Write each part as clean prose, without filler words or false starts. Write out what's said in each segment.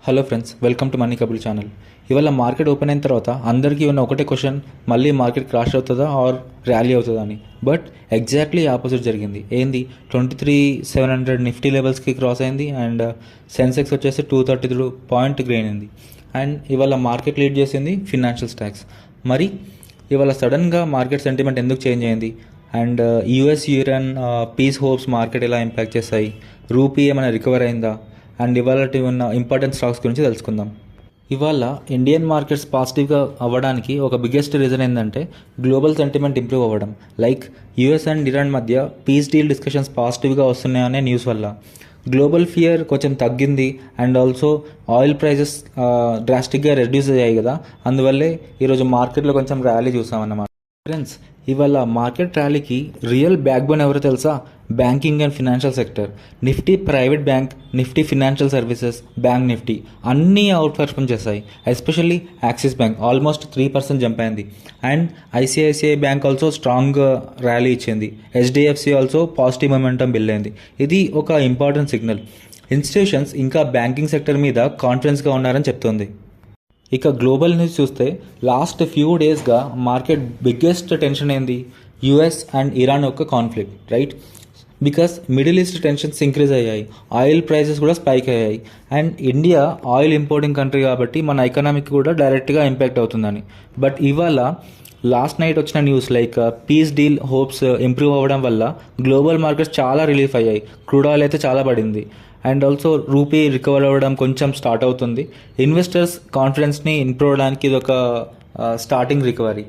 Hello friends, welcome to money కబుల్ channel. ఇవాళ market open అయిన తర్వాత అందరికీ ఉన్న ఒకటే క్వశ్చన్, మళ్ళీ మార్కెట్ క్రాష్ అవుతుందా ఆర్ ర్యాలీ అవుతుందా అని. బట్ ఎగ్జాక్ట్లీ ఆపోజిట్ జరిగింది. ఏంది 23,700 నిఫ్టీ లెవెల్స్కి క్రాస్ అయింది అండ్ సెన్సెక్స్ వచ్చేసి 232 పాయింట్ గెయిన్ అయింది. అండ్ ఇవాళ మార్కెట్ లీడ్ చేసింది ఫినాన్షియల్ స్టాక్స్. మరి ఇవాళ సడన్గా మార్కెట్ సెంటిమెంట్ ఎందుకు చేంజ్ అయింది and US Iran peace hopes market ఎలా ఇంపాక్ట్ చేస్తాయి, రూపీ ఏమైనా రికవర్ అయిందా అండ్ ఇవాళ ఉన్న ఇంపార్టెంట్ స్టాక్స్ గురించి తెలుసుకుందాం. ఇవాళ ఇండియన్ మార్కెట్స్ పాజిటివ్గా అవ్వడానికి ఒక బిగ్గెస్ట్ రీజన్ ఏంటంటే గ్లోబల్ సెంటిమెంట్ ఇంప్రూవ్ అవ్వడం. లైక్ యూఎస్ అండ్ ఇరాన్ మధ్య పీస్ డీల్ డిస్కషన్స్ పాజిటివ్గా వస్తున్నాయనే న్యూస్ వల్ల గ్లోబల్ ఫియర్ కొంచెం తగ్గింది. అండ్ ఆల్సో ఆయిల్ ప్రైజెస్ డ్రాస్టిక్గా రెడ్యూస్ అయ్యాయి కదా, అందువల్లే ఈరోజు మార్కెట్లో కొంచెం ర్యాలీ చూసామన్నమాట. ఫ్రెండ్స్, ఇవాళ మార్కెట్ ర్యాలీకి రియల్ బ్యాక్ బోన్ ఎవరో తెలుసా? Banking and financial sector. Nifty private bank, Nifty financial services, bank Nifty అన్నీ అవుట్ పర్ఫార్మ్ చేశాయి. Especially Axis bank almost 3% jump అయింది. And ICICI bank also strong rally ఇచ్చింది. HDFC also positive momentum build అయింది. ఇది ఒక important signal. Institutions ఇంకా banking sector మీద కాన్ఫిడెన్స్గా ఉన్నారని చెప్తుంది. ఇక గ్లోబల్ న్యూస్ చూస్తే లాస్ట్ ఫ్యూ డేస్గా మార్కెట్ బిగ్గెస్ట్ టెన్షన్ ఏంది? యుఎస్ అండ్ ఇరాన్ యొక్క conflict, right? Because Middle East tensions increase అయ్యాయి, ఆయిల్ ప్రైసెస్ కూడా స్పైక్ అయ్యాయి. And India oil importing country కాబట్టి మన ఎకనామిక్ కూడా డైరెక్ట్గా ఇంపాక్ట్ అవుతుందని. బట్ ఇవాళ లాస్ట్ నైట్ వచ్చిన news like piece deal hopes improve అవ్వడం వల్ల గ్లోబల్ మార్కెట్స్ చాలా రిలీఫ్ అయ్యాయి. క్రూడ్ ఆయిల్ అయితే చాలా పడింది. అండ్ ఆల్సో రూపీ రికవర్ అవ్వడం కొంచెం స్టార్ట్ అవుతుంది. ఇన్వెస్టర్స్ కాన్ఫిడెన్స్ని ఇంప్రూవ్ అవడానికి ఇది ఒక స్టార్టింగ్ రికవరీ.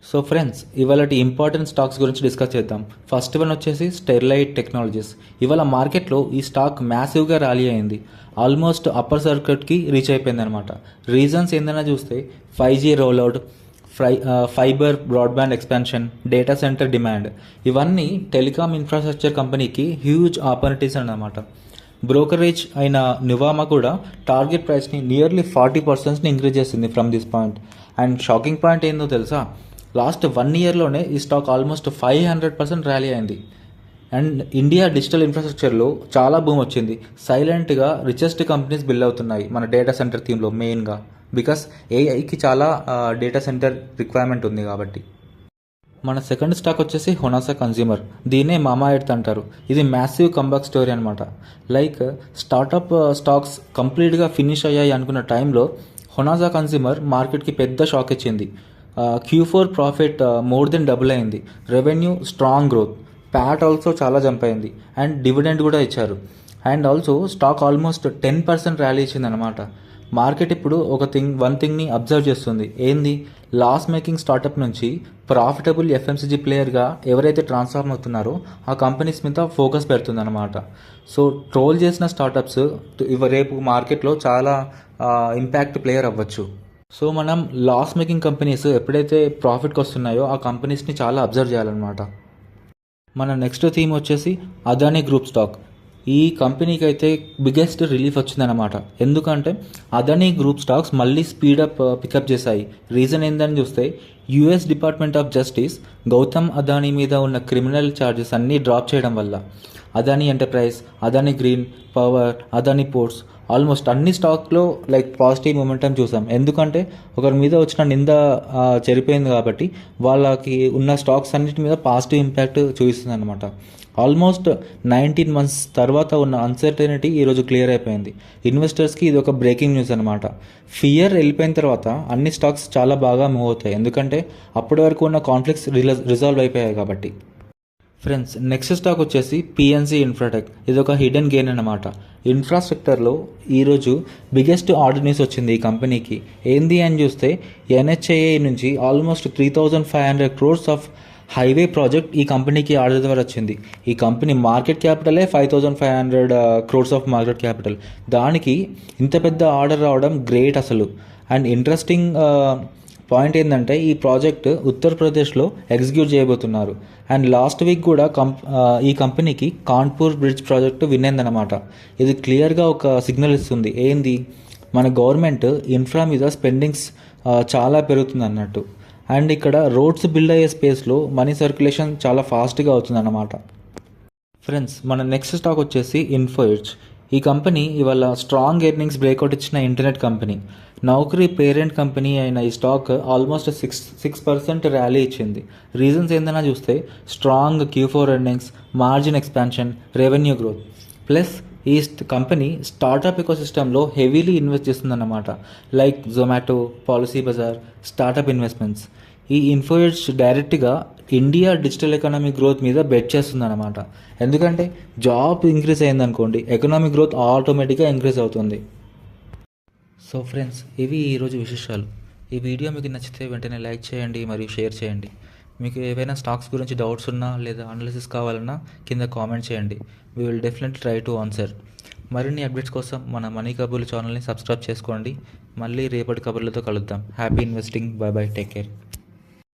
సో ఫ్రెండ్స్, ఇవాళ ఇంపార్టెంట్ స్టాక్స్ గురించి డిస్కస్ చేద్దాం. ఫస్ట్ వన్ వచ్చేసి స్టెర్లైట్ టెక్నాలజీస్. ఇవాళ మార్కెట్లో ఈ స్టాక్ మ్యాసివ్గా ర్యాలీ అయింది. ఆల్మోస్ట్ అప్పర్ సర్క్యూట్కి రీచ్ అయిపోయింది అనమాట. రీజన్స్ ఏందన్నా చూస్తే 5G rollout, fibre broadband expansion, data centre demand, ఇవన్నీ టెలికామ్ ఇన్ఫ్రాస్ట్రక్చర్ కంపెనీకి హ్యూజ్ ఆపర్చునిటీస్ అన్నమాట. బ్రోకరేజ్ అయిన నువామా కూడా టార్గెట్ ప్రైస్ని నియర్లీ 40% ఇంక్రీజ్ చేసింది from this point. And shocking point ఏందో తెలుసా? లాస్ట్ 1 ఇయర్లోనే ఈ స్టాక్ ఆల్మోస్ట్ 500% ర్యాలీ అయింది. అండ్ ఇండియా డిజిటల్ ఇన్ఫ్రాస్ట్రక్చర్లో చాలా బూమ్ వచ్చింది. సైలెంట్గా రిచెస్ట్ కంపెనీస్ బిల్డ్ అవుతున్నాయి మన డేటా సెంటర్ థీమ్లో మెయిన్గా. బికాస్ ఏఐకి చాలా డేటా సెంటర్ రిక్వైర్మెంట్ ఉంది కాబట్టి. మన సెకండ్ స్టాక్ వచ్చేసి హొనాసా కన్జ్యూమర్. దీన్నే మామా ఎర్త్ అంటారు. ఇది మ్యాసివ్ కంబ్యాక్ స్టోరీ అనమాట. లైక్ స్టార్టప్ స్టాక్స్ కంప్లీట్గా ఫినిష్ అయ్యాయి అనుకున్న టైంలో హొనాసా కన్జ్యూమర్ మార్కెట్కి పెద్ద షాక్ ఇచ్చింది. Q4 profit more than double అయింది. Revenue strong growth, PAT also చాలా జంప్ అయింది. అండ్ డివిడెండ్ కూడా ఇచ్చారు. And also stock almost 10% rally ఇచ్చింది అనమాట. మార్కెట్ ఇప్పుడు వన్ థింగ్ని అబ్జర్వ్ చేస్తుంది. ఏంది? లాస్ మేకింగ్ స్టార్టప్ నుంచి ప్రాఫిటబుల్ FMCG ప్లేయర్గా ఎవరైతే ట్రాన్స్ఫార్మ్ అవుతున్నారో ఆ కంపెనీస్ మీద ఫోకస్ పెడుతుంది అనమాట. సో ట్రోల్ చేసిన స్టార్టప్స్ రేపు మార్కెట్లో చాలా ఇంపాక్ట్ ప్లేయర్ అవ్వచ్చు. సో మనం లాస్ మేకింగ్ కంపెనీస్ ఎప్పుడైతే ప్రాఫిట్కి వస్తున్నాయో ఆ కంపెనీస్ని చాలా అబ్జర్వ్ చేయాలన్నమాట. మన నెక్స్ట్ థీమ్ వచ్చేసి అదానీ గ్రూప్ స్టాక్. ఈ కంపెనీకి అయితే బిగ్గెస్ట్ రిలీఫ్ వచ్చిందనమాట. ఎందుకంటే అదానీ గ్రూప్ స్టాక్స్ మళ్ళీ స్పీడప్ పికప్ చేశాయి. రీజన్ ఏందని చూస్తే US Department of Justice Gautam Adani మీద ఉన్న క్రిమినల్ ఛార్జెస్ అన్నీ డ్రాప్ చేయడం వల్ల Adani Enterprise, Adani Green Power, Adani Ports almost అన్ని స్టాక్లో లైక్ పాజిటివ్ మొమెంటం చూసాం. ఎందుకంటే ఒకరి మీద వచ్చిన నింద చెరిపోయింది కాబట్టి వాళ్ళకి ఉన్న స్టాక్స్ అన్నిటి మీద పాజిటివ్ ఇంపాక్ట్ చూపిస్తుంది అనమాట. ఆల్మోస్ట్ 19 months తర్వాత ఉన్న అన్సర్టనిటీ ఈరోజు క్లియర్ అయిపోయింది. ఇన్వెస్టర్స్కి ఇది ఒక బ్రేకింగ్ న్యూస్ అనమాట. ఫియర్ వెళ్ళిపోయిన తర్వాత అన్ని స్టాక్స్ చాలా బాగా మూవ్ అవుతాయి. ఎందుకంటే అప్పటి వరకు ఉన్న కాన్ఫ్లిక్ట్స్ రిజాల్వ్ అయిపోయాయి కాబట్టి. ఫ్రెండ్స్, నెక్స్ట్ స్టాక్ వచ్చేసి PNC ఇన్ఫ్రాటెక్. ఇది ఒక హిడెన్ గెయిన్ అనమాట. ఇన్ఫ్రాస్ట్రక్చర్లో ఈరోజు బిగ్గెస్ట్ ఆర్డర్ న్యూస్ వచ్చింది ఈ కంపెనీకి. ఏంది అని చూస్తే NHAI నుంచి almost 3,500 crores of highway project ఈ కంపెనీకి ఆర్డర్ ద్వారా వచ్చింది. ఈ కంపెనీ మార్కెట్ క్యాపిటలే 5,500 crores ఆఫ్ మార్కెట్ క్యాపిటల్. దానికి ఇంత పెద్ద ఆర్డర్ రావడం గ్రేట్ అసలు. అండ్ ఇంట్రెస్టింగ్ పాయింట్ ఏంటంటే ఈ ప్రాజెక్ట్ ఉత్తరప్రదేశ్లో ఎగ్జిక్యూట్ చేయబోతున్నారు. అండ్ లాస్ట్ వీక్ కూడా ఈ కంపెనీకి కాన్పూర్ బ్రిడ్జ్ ప్రాజెక్టు విన్ అయిందనమాట. ఇది క్లియర్గా ఒక సిగ్నల్ ఇస్తుంది. ఏంది? మన గవర్నమెంట్ ఇన్ఫ్రా మీద స్పెండింగ్స్ చాలా పెరుగుతుంది అన్నట్టు. అండ్ ఇక్కడ రోడ్స్ బిల్డ్ అయ్యే స్పేస్లో మనీ సర్క్యులేషన్ చాలా ఫాస్ట్గా అవుతుంది అన్నమాట. ఫ్రెండ్స్, మన నెక్స్ట్ స్టాక్ వచ్చేసి ఇన్ఫో ఎడ్జ్. ఈ కంపెనీ ఇవాళ స్ట్రాంగ్ ఎర్నింగ్స్ బ్రేక్అవుట్ ఇచ్చిన internet company. Naukri parent company అయిన ఈ స్టాక్ ఆల్మోస్ట్ 6% ర్యాలీ ఇచ్చింది. రీజన్స్ ఏందన్నా చూస్తే strong Q4 earnings, margin expansion, revenue growth. Plus ఈ కంపెనీ స్టార్టప్ ఎకోసిస్టంలో హెవీలీ ఇన్వెస్ట్ చేస్తుందన్నమాట. Like Zomato, Policybazaar, startup investments. ఈ ఇన్ఫోసిస్ డైరెక్ట్గా ఇండియా డిజిటల్ ఎకానమీ గ్రోత్ మీద బెట్ చేస్తుందన్నమాట. ఎందుకంటే జాబ్ ఇంక్రీజ్ అయిందనుకోండి, ఎకనామిక్ గ్రోత్ ఆటోమేటిక్గా ఇంక్రీజ్ అవుతుంది. సో ఫ్రెండ్స్, ఇవి ఈరోజు విశేషాలు. ఈ వీడియో మీకు నచ్చితే వెంటనే లైక్ చేయండి మరియు షేర్ చేయండి. మీకు ఏవైనా స్టాక్స్ గురించి డౌట్స్ ఉన్నా లేదా అనాలిసిస్ కావాలన్నా కింద కామెంట్ చేయండి. We will definitely try to answer. మరిన్ని అప్డేట్స్ కోసం మన మనీ కబుర్లు ఛానల్ని సబ్స్క్రైబ్ చేసుకోండి. మళ్ళీ రేపటి కబుర్లతో కలుద్దాం. Happy investing. By by. Take care.